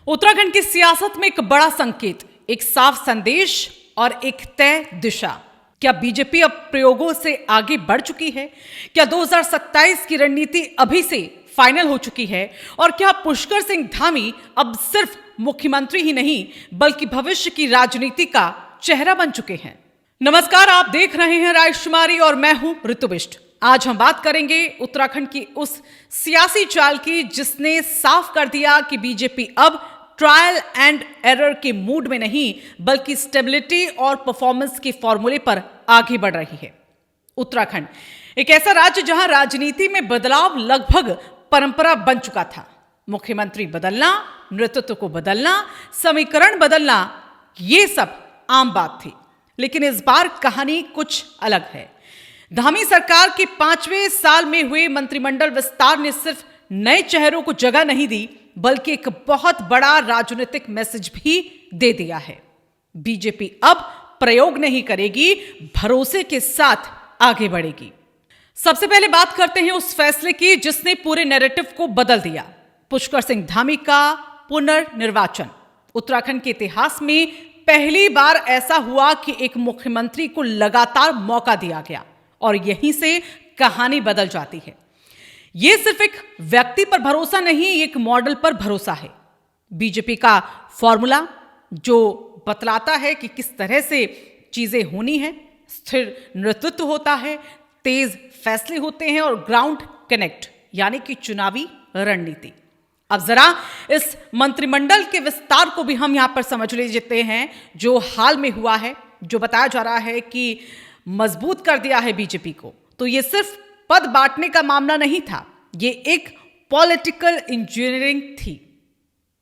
उत्तराखंड की सियासत में एक बड़ा संकेत, एक साफ संदेश और एक तय दिशा। क्या बीजेपी अब प्रयोगों से आगे बढ़ चुकी है? क्या 2027 की रणनीति अभी से फाइनल हो चुकी है? और क्या पुष्कर सिंह धामी अब सिर्फ मुख्यमंत्री ही नहीं बल्कि भविष्य की राजनीति का चेहरा बन चुके हैं? नमस्कार, आप देख रहे हैं राजकुमारी और मैं हूं ऋतु बिष्ट। आज हम बात करेंगे उत्तराखंड की उस सियासी चाल की जिसने साफ कर दिया कि बीजेपी अब ट्रायल एंड एरर के मूड में नहीं बल्कि स्टेबिलिटी और परफॉर्मेंस के फॉर्मूले पर आगे बढ़ रही है। उत्तराखंड एक ऐसा राज्य जहां राजनीति में बदलाव लगभग परंपरा बन चुका था। मुख्यमंत्री बदलना, नेतृत्व को बदलना, समीकरण बदलना, ये सब आम बात थी। लेकिन इस बार कहानी कुछ अलग है। धामी सरकार के 5वें साल में हुए मंत्रिमंडल विस्तार ने सिर्फ नए चेहरों को जगह नहीं दी बल्कि एक बहुत बड़ा राजनीतिक मैसेज भी दे दिया है। बीजेपी अब प्रयोग नहीं करेगी, भरोसे के साथ आगे बढ़ेगी। सबसे पहले बात करते हैं उस फैसले की जिसने पूरे नैरेटिव को बदल दिया। पुष्कर सिंह धामी का पुनर्निर्वाचन। उत्तराखंड के इतिहास में पहली बार ऐसा हुआ कि एक मुख्यमंत्री को लगातार मौका दिया गया और यहीं से कहानी बदल जाती है। यह सिर्फ एक व्यक्ति पर भरोसा नहीं, एक मॉडल पर भरोसा है। बीजेपी का फॉर्मूला जो बतलाता है कि किस तरह से चीजें होनी है। स्थिर नेतृत्व होता है, तेज फैसले होते हैं और ग्राउंड कनेक्ट यानी कि चुनावी रणनीति। अब जरा इस मंत्रिमंडल के विस्तार को भी हम यहां पर समझ लेते हैं जो हाल में हुआ है, जो बताया जा रहा है कि मजबूत कर दिया है बीजेपी को। तो ये सिर्फ पद बांटने का मामला नहीं था, ये एक पॉलिटिकल इंजीनियरिंग थी।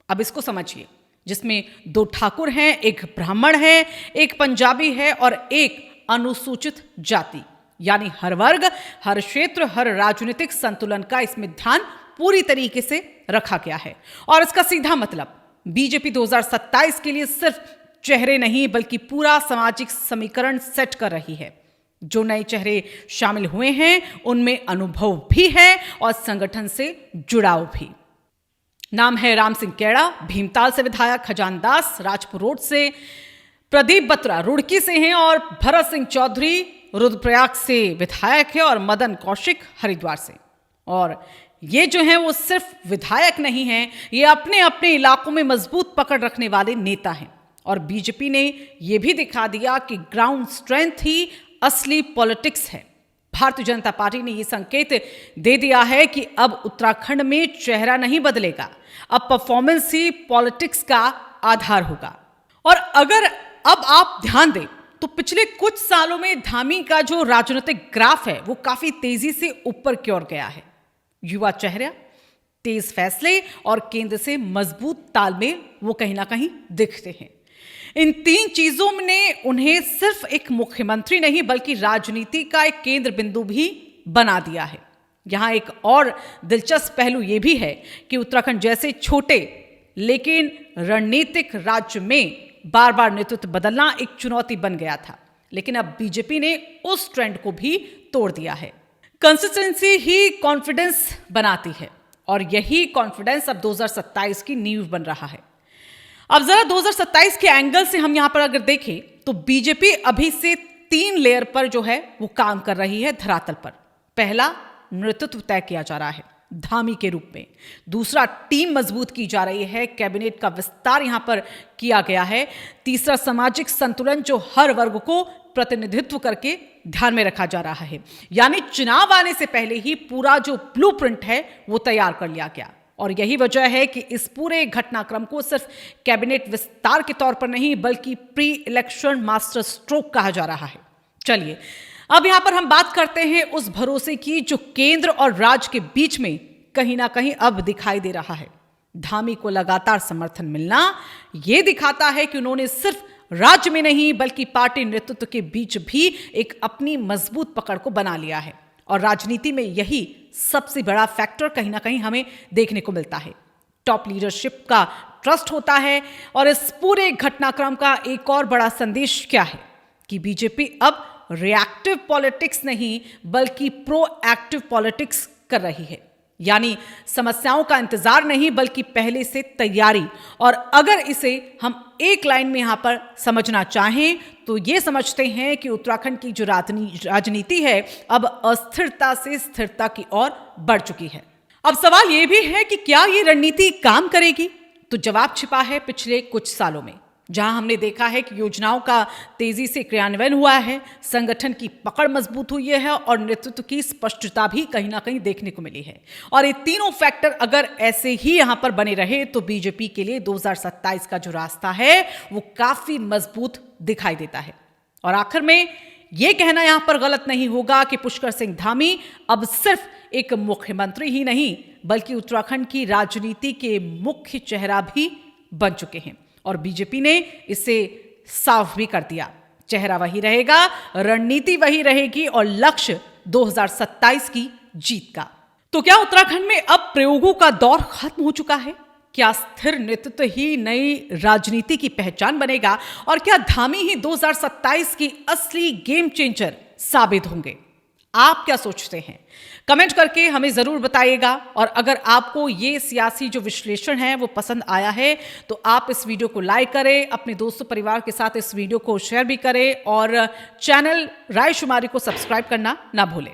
अब इसको समझिए, जिसमें 2 ठाकुर हैं, एक ब्राह्मण है, एक पंजाबी है और एक अनुसूचित जाति, यानी हर वर्ग, हर क्षेत्र, हर राजनीतिक संतुलन का इसमें ध्यान पूरी तरीके से रखा गया है। और इसका सीधा मतलब बीजेपी 2027 के लिए सिर्फ चेहरे नहीं बल्कि पूरा सामाजिक समीकरण सेट कर रही है। जो नए चेहरे शामिल हुए हैं उनमें अनुभव भी है और संगठन से जुड़ाव भी। नाम है राम सिंह केड़ा, भीमताल से विधायक, खजान दास राजपुर रोड से, प्रदीप बत्रा रुड़की से हैं और भरत सिंह चौधरी रुद्रप्रयाग से विधायक है और मदन कौशिक हरिद्वार से। और ये जो हैं वो सिर्फ विधायक नहीं हैं, ये अपने अपने इलाकों में मजबूत पकड़ रखने वाले नेता हैं। और बीजेपी ने यह भी दिखा दिया कि ग्राउंड स्ट्रेंथ ही असली पॉलिटिक्स है। भारतीय जनता पार्टी ने यह संकेत दे दिया है कि अब उत्तराखंड में चेहरा नहीं बदलेगा, अब परफॉर्मेंस ही पॉलिटिक्स का आधार होगा। और अगर अब आप ध्यान दें तो पिछले कुछ सालों में धामी का जो राजनीतिक ग्राफ है वो काफी तेजी से ऊपर की ओर गया है। युवा चेहरा, तेज फैसले और केंद्र से मजबूत तालमेल वो कहीं ना कहीं दिखते हैं। इन 3 चीजों ने उन्हें सिर्फ एक मुख्यमंत्री नहीं बल्कि राजनीति का एक केंद्र बिंदु भी बना दिया है। यहां एक और दिलचस्प पहलू यह भी है कि उत्तराखंड जैसे छोटे लेकिन रणनीतिक राज्य में बार बार नेतृत्व बदलना एक चुनौती बन गया था, लेकिन अब बीजेपी ने उस ट्रेंड को भी तोड़ दिया है। कंसिस्टेंसी ही कॉन्फिडेंस बनाती है और यही कॉन्फिडेंस अब 2027 की नींव बन रहा है। अब जरा 2027 के एंगल से हम यहां पर अगर देखें तो बीजेपी अभी से 3 लेयर पर जो है वो काम कर रही है धरातल पर। पहला, नेतृत्व तय किया जा रहा है धामी के रूप में। दूसरा, टीम मजबूत की जा रही है, कैबिनेट का विस्तार यहां पर किया गया है। तीसरा, सामाजिक संतुलन जो हर वर्ग को प्रतिनिधित्व करके ध्यान में रखा जा रहा है। यानी चुनाव आने से पहले ही पूरा जो ब्लूप्रिंट है वो तैयार कर लिया गया। और यही वजह है कि इस पूरे घटनाक्रम को सिर्फ कैबिनेट विस्तार के तौर पर नहीं बल्कि प्री इलेक्शन मास्टर स्ट्रोक कहा जा रहा है। चलिए अब यहां पर हम बात करते हैं उस भरोसे की जो केंद्र और राज्य के बीच में कहीं ना कहीं अब दिखाई दे रहा है। धामी को लगातार समर्थन मिलना यह दिखाता है कि उन्होंने सिर्फ राज्य में नहीं बल्कि पार्टी नेतृत्व के बीच भी एक अपनी मजबूत पकड़ को बना लिया है। और राजनीति में यही सबसे बड़ा फैक्टर कहीं ना कहीं हमें देखने को मिलता है। टॉप लीडरशिप का ट्रस्ट होता है। और इस पूरे घटनाक्रम का एक और बड़ा संदेश क्या है कि बीजेपी अब रिएक्टिव पॉलिटिक्स नहीं बल्कि प्रोएक्टिव पॉलिटिक्स कर रही है। यानी समस्याओं का इंतजार नहीं बल्कि पहले से तैयारी। और अगर इसे हम एक लाइन में यहां पर समझना चाहें तो ये समझते हैं कि उत्तराखंड की जो राजनीति है अब अस्थिरता से स्थिरता की ओर बढ़ चुकी है। अब सवाल यह भी है कि क्या ये रणनीति काम करेगी? तो जवाब छिपा है पिछले कुछ सालों में, जहां हमने देखा है कि योजनाओं का तेजी से क्रियान्वयन हुआ है, संगठन की पकड़ मजबूत हुई है और नेतृत्व की स्पष्टता भी कहीं ना कहीं देखने को मिली है। और ये तीनों फैक्टर अगर ऐसे ही यहां पर बने रहे तो बीजेपी के लिए 2027 का जो रास्ता है वो काफी मजबूत दिखाई देता है। और आखिर में यह कहना यहां पर गलत नहीं होगा कि पुष्कर सिंह धामी अब सिर्फ एक मुख्यमंत्री ही नहीं बल्कि उत्तराखंड की राजनीति के मुख्य चेहरा भी बन चुके हैं। और बीजेपी ने इसे साफ भी कर दिया, चेहरा वही रहेगा, रणनीति वही रहेगी और लक्ष्य 2027 की जीत का। तो क्या उत्तराखंड में अब प्रयोगों का दौर खत्म हो चुका है? क्या स्थिर नेतृत्व ही नई राजनीति की पहचान बनेगा और क्या धामी ही 2027 की असली गेम चेंजर साबित होंगे? आप क्या सोचते हैं? कमेंट करके हमें जरूर बताइएगा। और अगर आपको ये सियासी जो विश्लेषण है वो पसंद आया है तो आप इस वीडियो को लाइक करें, अपने दोस्तों परिवार के साथ इस वीडियो को शेयर भी करें और चैनल रायशुमारी को सब्सक्राइब करना ना भूलें।